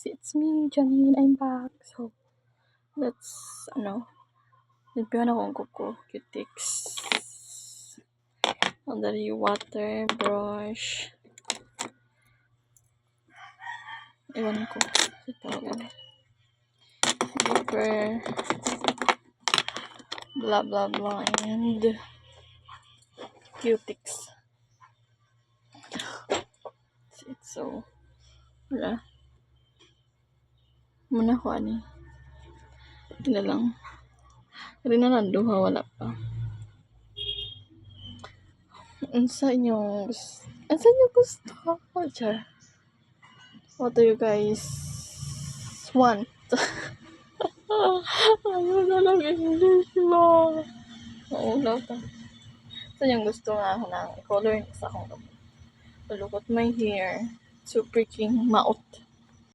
it's me, Janine. I'm back. So, let's, nagpihan akong kuko, cutics. Under yung water, brush. Iwan ko. Ito, zipper. Blah, blah, blah. And cutics. So, wala. Muna ko, Ito na lang. Rin na nanduha, wala pa. Ang sa inyo gusto? Char. What do you guys want? Ayun na lang English ba? Maulaw ta. Sa inyo gusto nga ako ng color sa akong lukot my hair. So freaking maot.